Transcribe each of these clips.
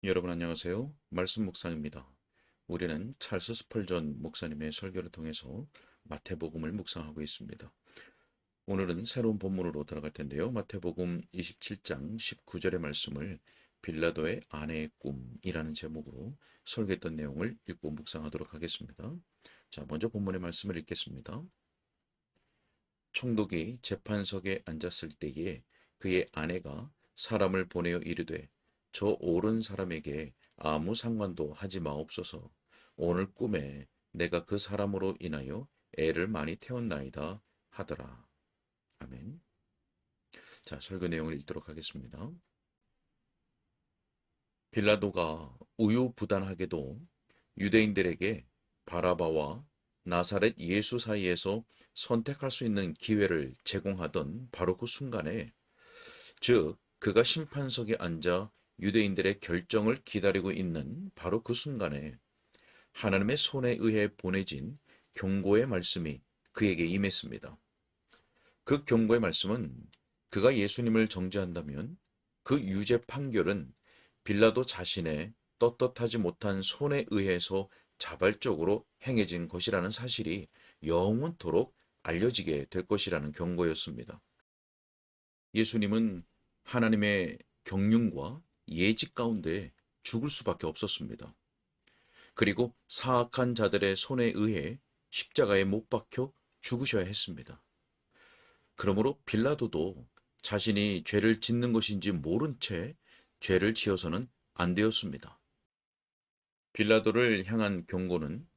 여러분 안녕하세요. 말씀 묵상입니다. 우리는 찰스 스펄전 목사님의 설교를 통해서 마태복음을 묵상하고 있습니다. 오늘은 새로운 본문으로 들어갈 텐데요. 마태복음 27장 19절의 말씀을 빌라도의 아내의 꿈이라는 제목으로 설교했던 내용을 읽고 묵상하도록 하겠습니다. 자, 먼저 본문의 말씀을 읽겠습니다. 총독이 재판석에 앉았을 때에 그의 아내가 사람을 보내어 이르되 저 옳은 사람에게 아무 상관도 하지 마옵소서. 오늘 꿈에 내가 그 사람으로 인하여 애를 많이 태웠나이다 하더라. 아멘. 자, 설교 내용을 읽도록 하겠습니다. 빌라도가 우유부단하게도 유대인들에게 바라바와 나사렛 예수 사이에서 선택할 수 있는 기회를 제공하던 바로 그 순간에, 즉 그가 심판석에 앉아 유대인들의 결정을 기다리고 있는 바로 그 순간에 하나님의 손에 의해 보내진 경고의 말씀이 그에게 임했습니다. 그 경고의 말씀은 그가 예수님을 정죄한다면 그 유죄 판결은 빌라도 자신의 떳떳하지 못한 손에 의해서 자발적으로 행해진 것이라는 사실이 영원토록 알려지게 될 것이라는 경고였습니다. 예수님은 하나님의 경륜과 예직 가운데 죽을 수밖에 없었습니다. 그리고 사악한 자들의 손에 의해 십자가에 못 박혀 죽으셔야 했습니다. 그러므로 빌라도도 자신이 죄를 짓는 것인지 모른 채 죄를 지어서는 안 되었습니다. 빌라도를 향한 경고는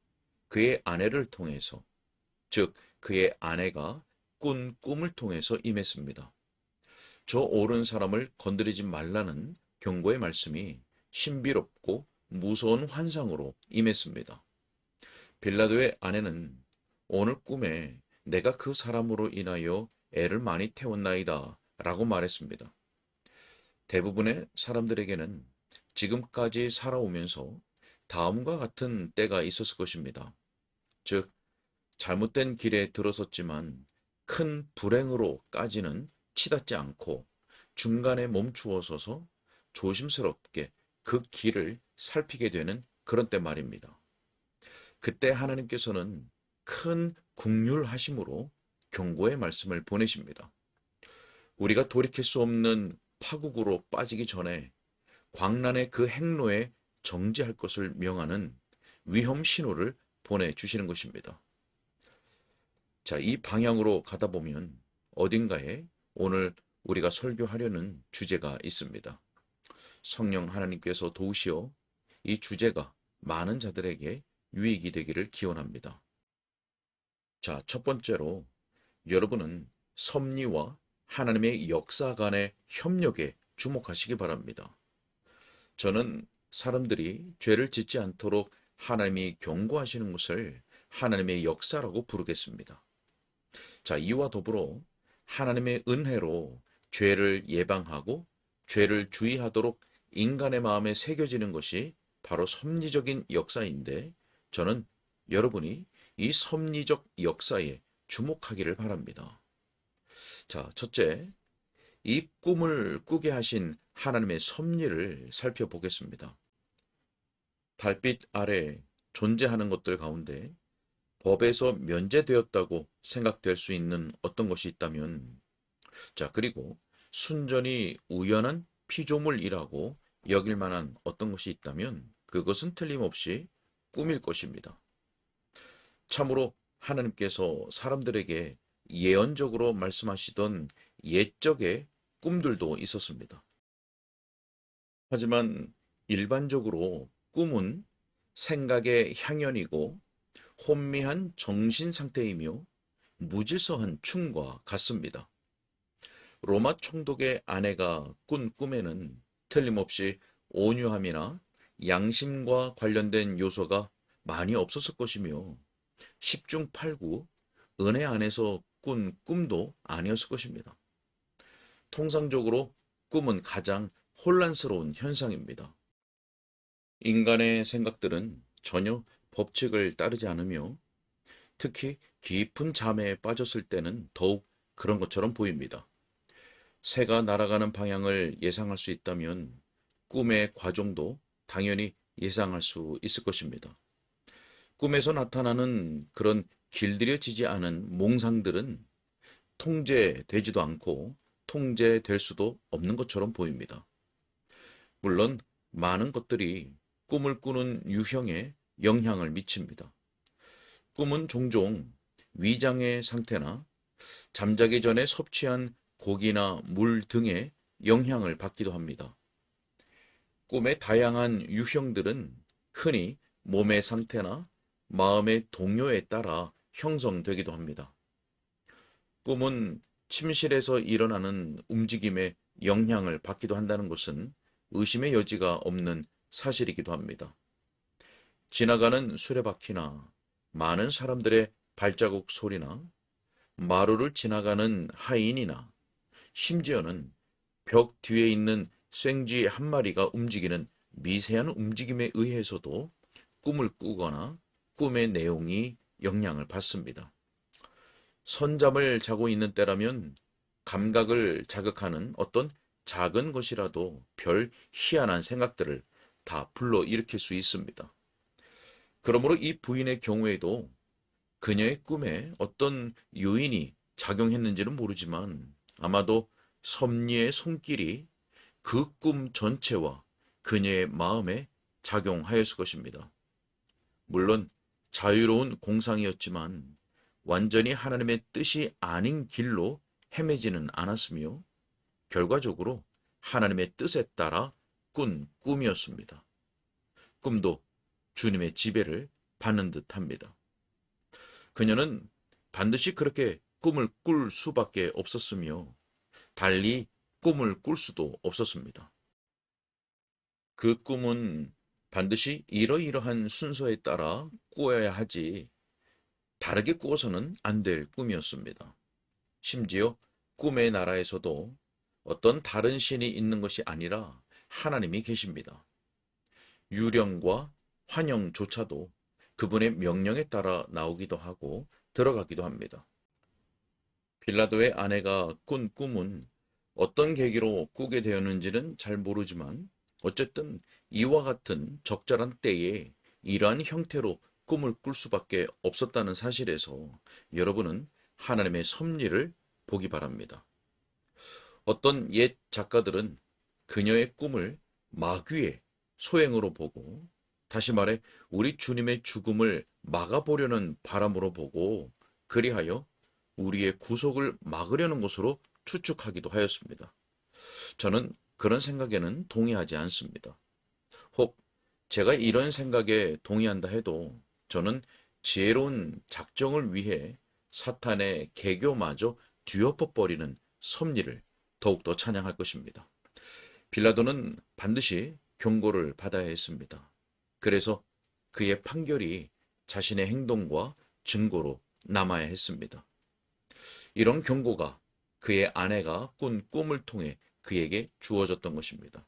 그의 아내를 통해서, 즉 그의 아내가 꾼 꿈을 통해서 임했습니다. 저 옳은 사람을 건드리지 말라는 경고의 말씀이 신비롭고 무서운 환상으로 임했습니다. 빌라도의 아내는 오늘 꿈에 내가 그 사람으로 인하여 애를 많이 태웠나이다 라고 말했습니다. 대부분의 사람들에게는 지금까지 살아오면서 다음과 같은 때가 있었을 것입니다. 즉, 잘못된 길에 들어섰지만 큰 불행으로까지는 치닫지 않고 중간에 멈추어 서서 조심스럽게 그 길을 살피게 되는 그런 때 말입니다. 그때 하나님께서는 큰 긍휼하심으로 경고의 말씀을 보내십니다. 우리가 돌이킬 수 없는 파국으로 빠지기 전에 광란의 그 행로에 정지할 것을 명하는 위험 신호를 보내주시는 것입니다. 자, 이 방향으로 가다 보면 어딘가에 오늘 우리가 설교하려는 주제가 있습니다. 성령 하나님께서 도우시어 이 주제가 많은 자들에게 유익이 되기를 기원합니다. 자, 첫 번째로 여러분은 섭리와 하나님의 역사 간의 협력에 주목하시기 바랍니다. 저는 사람들이 죄를 짓지 않도록 하나님이 경고하시는 것을 하나님의 역사라고 부르겠습니다. 자, 이와 더불어 하나님의 은혜로 죄를 예방하고 죄를 주의하도록 인간의 마음에 새겨지는 것이 바로 섭리적인 역사인데, 저는 여러분이 이 섭리적 역사에 주목하기를 바랍니다. 자, 첫째, 이 꿈을 꾸게 하신 하나님의 섭리를 살펴보겠습니다. 달빛 아래 존재하는 것들 가운데 법에서 면제되었다고 생각될 수 있는 어떤 것이 있다면, 자, 그리고 순전히 우연한 피조물이라고 여길 만한 어떤 것이 있다면 그것은 틀림없이 꿈일 것입니다. 참으로 하나님께서 사람들에게 예언적으로 말씀하시던 옛적의 꿈들도 있었습니다. 하지만 일반적으로 꿈은 생각의 향연이고 혼미한 정신 상태이며 무질서한 춤과 같습니다. 로마 총독의 아내가 꾼 꿈에는 틀림없이 온유함이나 양심과 관련된 요소가 많이 없었을 것이며 십중팔구 은혜 안에서 꾼 꿈도 아니었을 것입니다. 통상적으로 꿈은 가장 혼란스러운 현상입니다. 인간의 생각들은 전혀 법칙을 따르지 않으며 특히 깊은 잠에 빠졌을 때는 더욱 그런 것처럼 보입니다. 새가 날아가는 방향을 예상할 수 있다면 꿈의 과정도 당연히 예상할 수 있을 것입니다. 꿈에서 나타나는 그런 길들여지지 않은 몽상들은 통제되지도 않고 통제될 수도 없는 것처럼 보입니다. 물론 많은 것들이 꿈을 꾸는 유형에 영향을 미칩니다. 꿈은 종종 위장의 상태나 잠자기 전에 섭취한 고기나 물 등의 영향을 받기도 합니다. 꿈의 다양한 유형들은 흔히 몸의 상태나 마음의 동요에 따라 형성되기도 합니다. 꿈은 침실에서 일어나는 움직임에 영향을 받기도 한다는 것은 의심의 여지가 없는 사실이기도 합니다. 지나가는 수레바퀴나 많은 사람들의 발자국 소리나 마루를 지나가는 하인이나 심지어는 벽 뒤에 있는 생쥐 한 마리가 움직이는 미세한 움직임에 의해서도 꿈을 꾸거나 꿈의 내용이 영향을 받습니다. 선잠을 자고 있는 때라면 감각을 자극하는 어떤 작은 것이라도 별 희한한 생각들을 다 불러일으킬 수 있습니다. 그러므로 이 부인의 경우에도 그녀의 꿈에 어떤 요인이 작용했는지는 모르지만 아마도 섭리의 손길이 그 꿈 전체와 그녀의 마음에 작용하였을 것입니다. 물론 자유로운 공상이었지만 완전히 하나님의 뜻이 아닌 길로 헤매지는 않았으며 결과적으로 하나님의 뜻에 따라 꾼 꿈이었습니다. 꿈도 주님의 지배를 받는 듯합니다. 그녀는 반드시 그렇게 꿈을 꿀 수밖에 없었으며 달리 꿈을 꿀 수도 없었습니다. 그 꿈은 반드시 이러이러한 순서에 따라 꾸어야 하지 다르게 꾸어서는 안 될 꿈이었습니다. 심지어 꿈의 나라에서도 어떤 다른 신이 있는 것이 아니라 하나님이 계십니다. 유령과 환영조차도 그분의 명령에 따라 나오기도 하고 들어가기도 합니다. 빌라도의 아내가 꾼 꿈은 어떤 계기로 꾸게 되었는지는 잘 모르지만 어쨌든 이와 같은 적절한 때에 이러한 형태로 꿈을 꿀 수밖에 없었다는 사실에서 여러분은 하나님의 섭리를 보기 바랍니다. 어떤 옛 작가들은 그녀의 꿈을 마귀의 소행으로 보고 다시 말해 우리 주님의 죽음을 막아보려는 바람으로 보고 그리하여 우리의 구속을 막으려는 것으로 추측하기도 하였습니다. 저는 그런 생각에는 동의하지 않습니다. 혹 제가 이런 생각에 동의한다 해도 저는 지혜로운 작정을 위해 사탄의 계교마저 뒤엎어버리는 섭리를 더욱더 찬양할 것입니다. 빌라도는 반드시 경고를 받아야 했습니다. 그래서 그의 판결이 자신의 행동과 증거로 남아야 했습니다. 이런 경고가 그의 아내가 꾼 꿈을 통해 그에게 주어졌던 것입니다.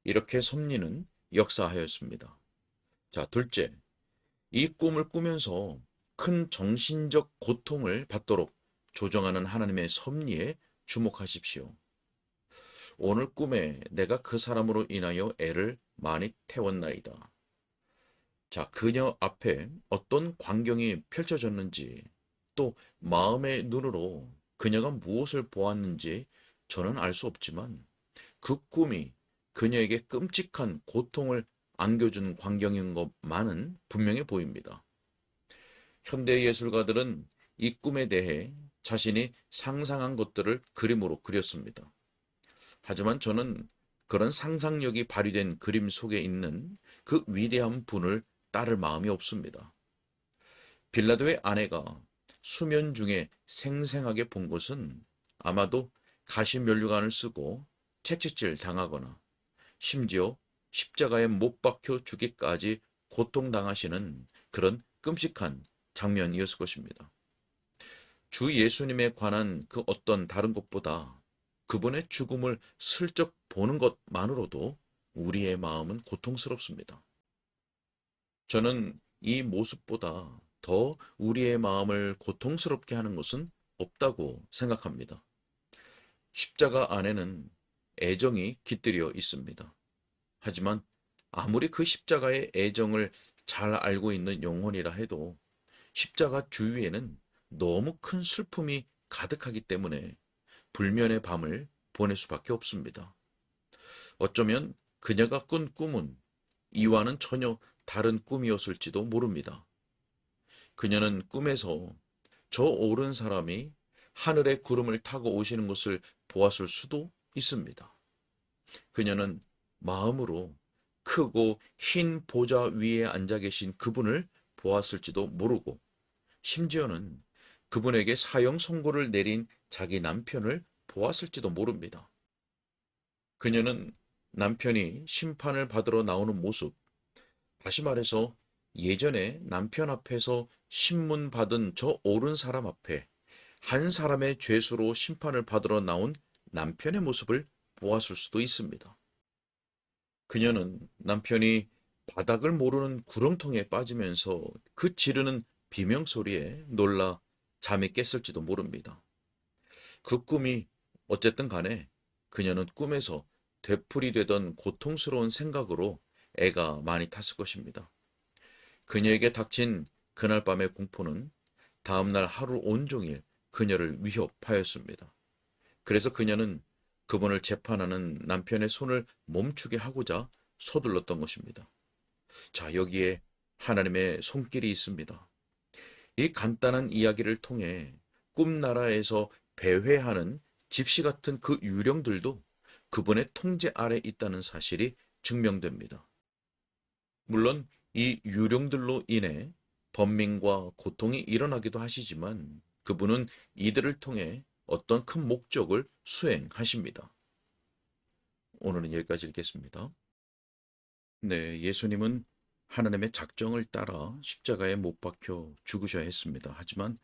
이렇게 섭리는 역사하였습니다. 자, 둘째, 이 꿈을 꾸면서 큰 정신적 고통을 받도록 조정하는 하나님의 섭리에 주목하십시오. 오늘 꿈에 내가 그 사람으로 인하여 애를 많이 태웠나이다. 자, 그녀 앞에 어떤 광경이 펼쳐졌는지 또 마음의 눈으로 그녀가 무엇을 보았는지 저는 알 수 없지만 그 꿈이 그녀에게 끔찍한 고통을 안겨준 광경인 것만은 분명해 보입니다. 현대 예술가들은 이 꿈에 대해 자신이 상상한 것들을 그림으로 그렸습니다. 하지만 저는 그런 상상력이 발휘된 그림 속에 있는 그 위대한 분을 따를 마음이 없습니다. 빌라도의 아내가 수면 중에 생생하게 본 것은 아마도 가시면류관을 쓰고 채찍질 당하거나 심지어 십자가에 못 박혀 죽기까지 고통당하시는 그런 끔찍한 장면이었을 것입니다. 주 예수님에 관한 그 어떤 다른 것보다 그분의 죽음을 슬쩍 보는 것만으로도 우리의 마음은 고통스럽습니다. 저는 이 모습보다 더 우리의 마음을 고통스럽게 하는 것은 없다고 생각합니다. 십자가 안에는 애정이 깃들여 있습니다. 하지만 아무리 그 십자가의 애정을 잘 알고 있는 영혼이라 해도 십자가 주위에는 너무 큰 슬픔이 가득하기 때문에 불면의 밤을 보낼 수밖에 없습니다. 어쩌면 그녀가 꾼 꿈은 이와는 전혀 다른 꿈이었을지도 모릅니다. 그녀는 꿈에서 저 오른 사람이 하늘의 구름을 타고 오시는 것을 보았을 수도 있습니다. 그녀는 마음으로 크고 흰 보좌 위에 앉아 계신 그분을 보았을지도 모르고, 심지어는 그분에게 사형 선고를 내린 자기 남편을 보았을지도 모릅니다. 그녀는 남편이 심판을 받으러 나오는 모습, 다시 말해서 예전에 남편 앞에서 신문 받은 저 옳은 사람 앞에 한 사람의 죄수로 심판을 받으러 나온 남편의 모습을 보았을 수도 있습니다. 그녀는 남편이 바닥을 모르는 구렁텅이에 빠지면서 그 지르는 비명소리에 놀라 잠이 깼을지도 모릅니다. 그 꿈이 어쨌든 간에 그녀는 꿈에서 되풀이되던 고통스러운 생각으로 애가 많이 탔을 것입니다. 그녀에게 닥친 그날 밤의 공포는 다음날 하루 온종일 그녀를 위협하였습니다. 그래서 그녀는 그분을 재판하는 남편의 손을 멈추게 하고자 서둘렀던 것입니다. 자, 여기에 하나님의 손길이 있습니다. 이 간단한 이야기를 통해 꿈나라에서 배회하는 집시 같은 그 유령들도 그분의 통제 아래 있다는 사실이 증명됩니다. 물론 이 유령들로 인해 번민과 고통이 일어나기도 하시지만 그분은 이들을 통해 어떤 큰 목적을 수행하십니다. 오늘은 여기까지 읽겠습니다. 네, 예수님은 하나님의 작정을 따라 십자가에 못 박혀 죽으셔야 했습니다. 하지만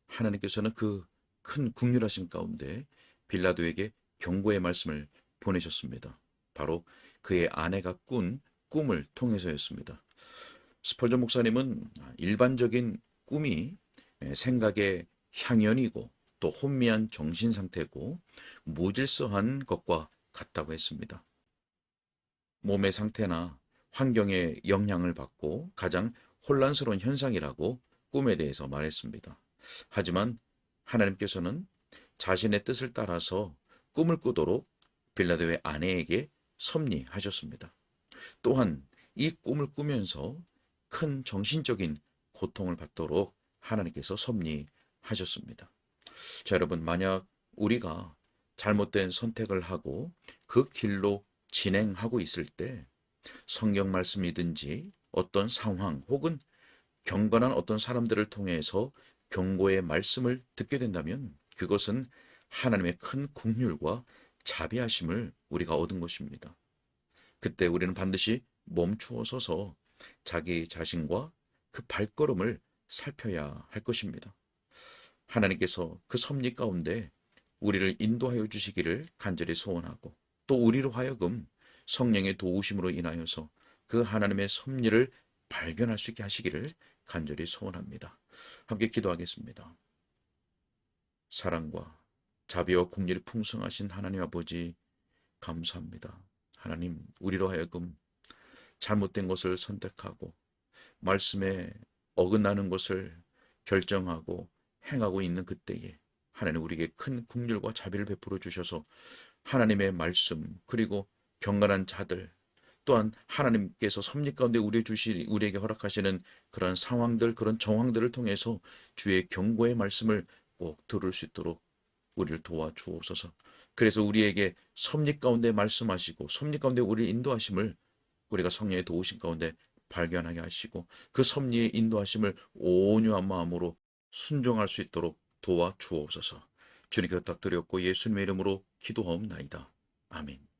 하나님께서는 그 큰 긍휼하심 가운데 빌라도에게 경고의 말씀을 보내셨습니다. 바로 그의 아내가 꾼 꿈을 통해서였습니다. 스펄전 목사님은 일반적인 꿈이 생각의 향연이고 또 혼미한 정신 상태고 무질서한 것과 같다고 했습니다. 몸의 상태나 환경에 영향을 받고 가장 혼란스러운 현상이라고 꿈에 대해서 말했습니다. 하지만 하나님께서는 자신의 뜻을 따라서 꿈을 꾸도록 빌라도의 아내에게 섭리하셨습니다. 또한 이 꿈을 꾸면서 큰 정신적인 고통을 받도록 하나님께서 섭리하셨습니다. 자, 여러분, 만약 우리가 잘못된 선택을 하고 그 길로 진행하고 있을 때 성경 말씀이든지 어떤 상황 혹은 경건한 어떤 사람들을 통해서 경고의 말씀을 듣게 된다면 그것은 하나님의 큰 긍휼과 자비하심을 우리가 얻은 것입니다. 그때 우리는 반드시 멈추어 서서 자기 자신과 그 발걸음을 살펴야 할 것입니다. 하나님께서 그 섭리 가운데 우리를 인도하여 주시기를 간절히 소원하고 또 우리로 하여금 성령의 도우심으로 인하여서 그 하나님의 섭리를 발견할 수 있게 하시기를 간절히 소원합니다. 함께 기도하겠습니다. 사랑과 자비와 긍휼이 풍성하신 하나님 아버지, 감사합니다. 하나님, 우리로 하여금 잘못된 것을 선택하고 말씀에 어긋나는 것을 결정하고 행하고 있는 그때에 하나님 우리에게 큰 긍휼과 자비를 베풀어 주셔서 하나님의 말씀 그리고 경건한 자들 또한 하나님께서 섭리 가운데 우리에게 허락하시는 그런 상황들 그런 정황들을 통해서 주의 경고의 말씀을 꼭 들을 수 있도록 우리를 도와주옵소서. 그래서 우리에게 섭리 가운데 말씀하시고 섭리 가운데 우리를 인도하심을 우리가 성령의 도우심 가운데 발견하게 하시고 그 섭리의 인도하심을 온유한 마음으로 순종할 수 있도록 도와주옵소서. 주님께 부탁드렸고 예수님의 이름으로 기도하옵나이다. 아멘.